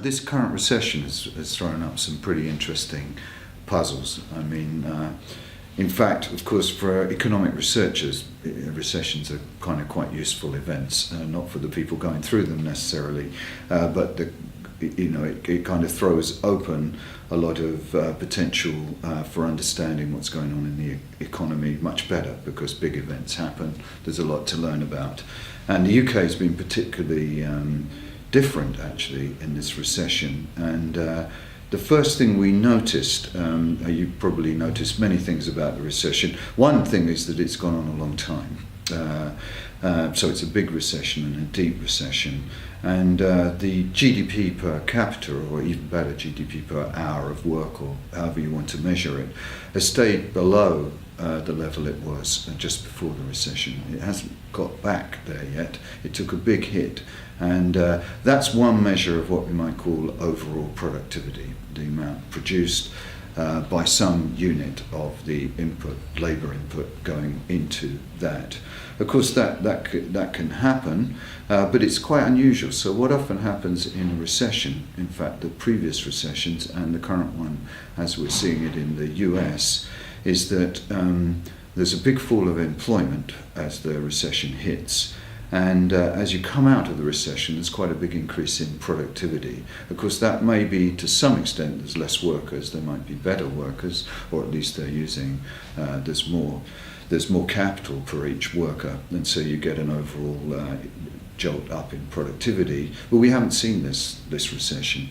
This current recession has thrown up some pretty interesting puzzles. I mean, in fact, of course, for economic researchers, recessions are kind of quite useful events, not for the people going through them necessarily, but it kind of throws open a lot of potential for understanding what's going on in the economy much better, because big events happen. There's a lot to learn about. And the UK has been particularly different, actually, in this recession. And the first thing we noticed, you probably noticed many things about the recession. One thing is that it's gone on a long time. So it's a big recession and a deep recession. And the GDP per capita, or even better, GDP per hour of work, or however you want to measure it, has stayed below the level it was just before the recession. It hasn't got back there yet. It took a big hit. And that's one measure of what we might call overall productivity, the amount produced by some unit of the input, labour input going into that. Of course, that can happen, but it's quite unusual. So what often happens in a recession, in fact the previous recessions and the current one as we're seeing it in the US, is that there's a big fall of employment as the recession hits. And as you come out of the recession, there's quite a big increase in productivity. Of course, that may be, to some extent, there's less workers, there might be better workers, or at least they're using, there's more capital per each worker, and so you get an overall jolt up in productivity. But we haven't seen this recession.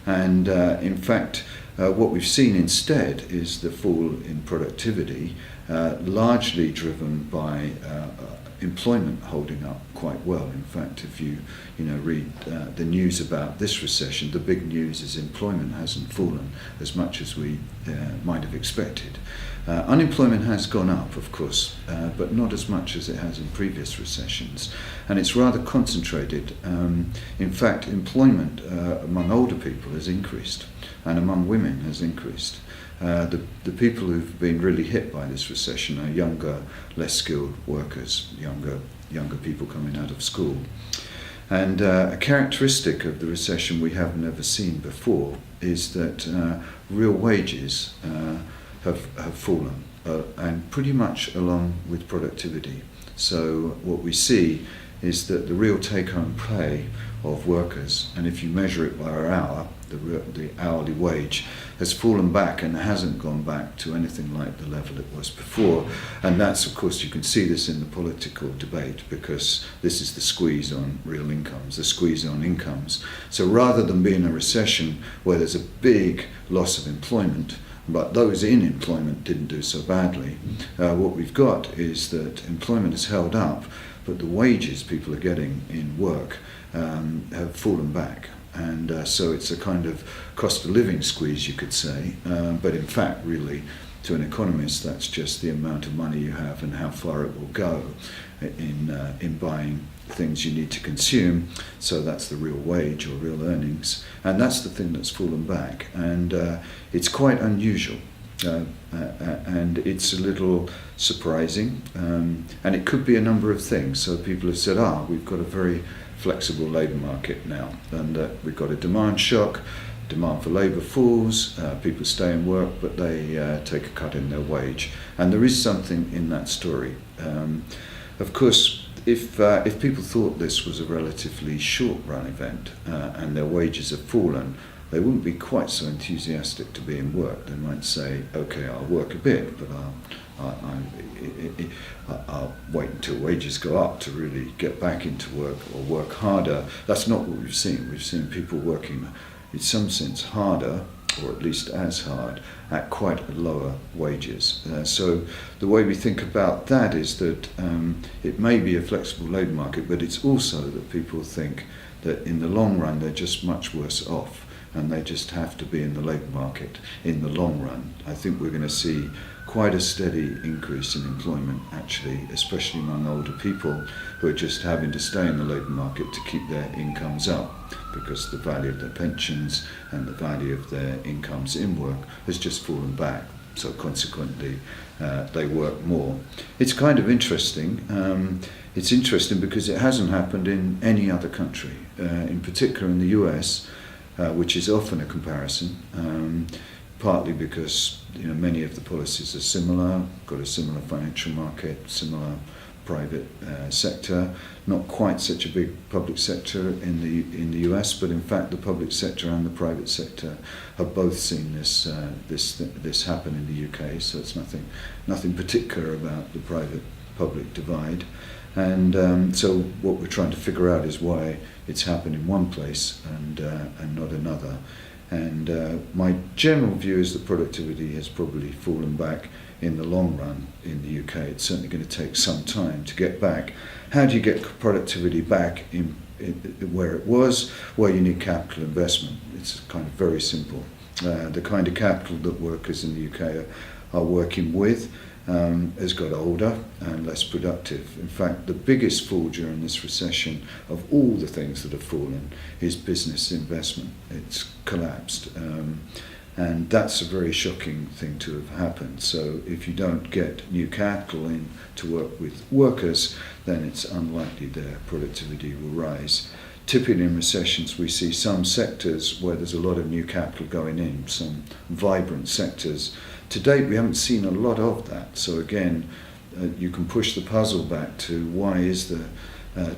And in fact, what we've seen instead is the fall in productivity, largely driven by employment holding up quite well. In fact, if you read the news about this recession, the big news is employment hasn't fallen as much as we might have expected. Unemployment has gone up, of course, but not as much as it has in previous recessions, and it's rather concentrated. In fact, employment among older people has increased, and among women has increased. The people who've been really hit by this recession are younger, less skilled workers, younger people coming out of school. And a characteristic of the recession we have never seen before is that real wages have fallen, and pretty much along with productivity. So what we see is that the real take-home pay of workers, and if you measure it by our hour, the hourly wage has fallen back and hasn't gone back to anything like the level it was before. And that's, of course, you can see this in the political debate, because this is the squeeze on real incomes, the squeeze on incomes. So rather than being a recession where there's a big loss of employment, but those in employment didn't do so badly, what we've got is that employment is held up, but the wages people are getting in work have fallen back. And so it's a kind of cost of living squeeze, you could say, but in fact, really, to an economist, that's just the amount of money you have and how far it will go in buying things you need to consume. So that's the real wage or real earnings, and that's the thing that's fallen back. And it's quite unusual, and it's a little surprising, and it could be a number of things. So people have said, we've got a very flexible labour market now, and we've got a demand shock, demand for labour falls, people stay in work, but they take a cut in their wage. And there is something in that story. Of course, if people thought this was a relatively short-run event and their wages have fallen, they wouldn't be quite so enthusiastic to be in work. They might say, okay, I'll work a bit, but I'll wait until wages go up to really get back into work, or work harder. That's not what we've seen. We've seen people working, in some sense, harder, or at least as hard, at quite lower wages. So the way we think about that is that it may be a flexible labour market, but it's also that people think that in the long run they're just much worse off, and they just have to be in the labour market in the long run. I think we're going to see quite a steady increase in employment, actually, especially among older people who are just having to stay in the labour market to keep their incomes up, because the value of their pensions and the value of their incomes in work has just fallen back. So consequently, they work more. It's kind of interesting. It's interesting because it hasn't happened in any other country, in particular in the US. which is often a comparison, partly because many of the policies are similar, got a similar financial market, similar private sector, not quite such a big public sector in the US, but in fact the public sector and the private sector have both seen this happen in the UK. So it's nothing particular about the private-public divide, and so what we're trying to figure out is why it's happened in one place and not another. And my general view is that productivity has probably fallen back in the long run in the UK. It's certainly going to take some time to get back. How do you get productivity back in where it was? Well, you need capital investment. It's kind of very simple. The kind of capital that workers in the UK are working with has got older and less productive. In fact, the biggest fall during this recession of all the things that have fallen is business investment. It's collapsed. And that's a very shocking thing to have happened. So if you don't get new capital in to work with workers, then it's unlikely their productivity will rise. Typically in recessions, we see some sectors where there's a lot of new capital going in, some vibrant sectors. To date, we haven't seen a lot of that. So again, you can push the puzzle back to why is there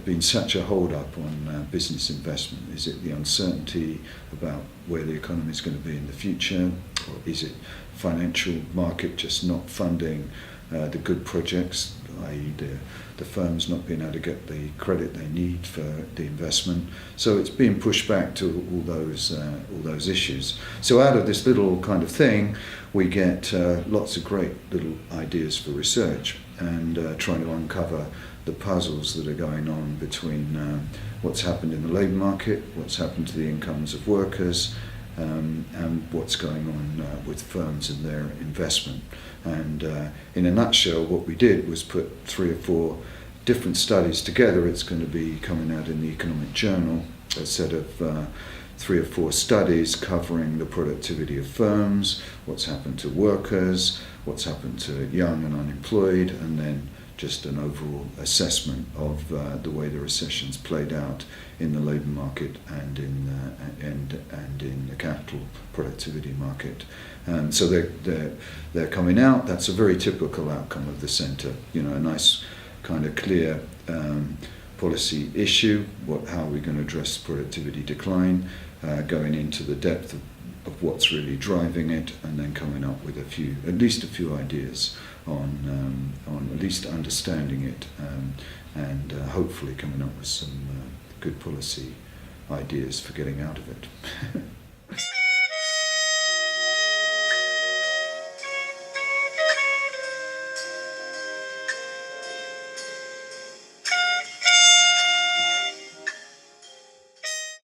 been such a hold up on business investment? Is it the uncertainty about where the economy is going to be in the future? Or is it financial market just not funding the good projects, i.e. the firms not being able to get the credit they need for the investment? So it's being pushed back to all those issues. So out of this little kind of thing, we get lots of great little ideas for research and trying to uncover the puzzles that are going on between what's happened in the labour market, what's happened to the incomes of workers, and what's going on with firms and their investment. And in a nutshell, what we did was put 3 or 4 different studies together. It's going to be coming out in the Economic Journal, a set of 3 or 4 studies covering the productivity of firms, what's happened to workers, what's happened to young and unemployed, and then just an overall assessment of the way the recession's played out in the labour market and in the capital productivity market. So they're coming out. That's a very typical outcome of the centre. A nice kind of clear policy issue. How are we going to address productivity decline? Going into the depth of what's really driving it, and then coming up with at least a few ideas on at least understanding it, and hopefully coming up with some good policy ideas for getting out of it.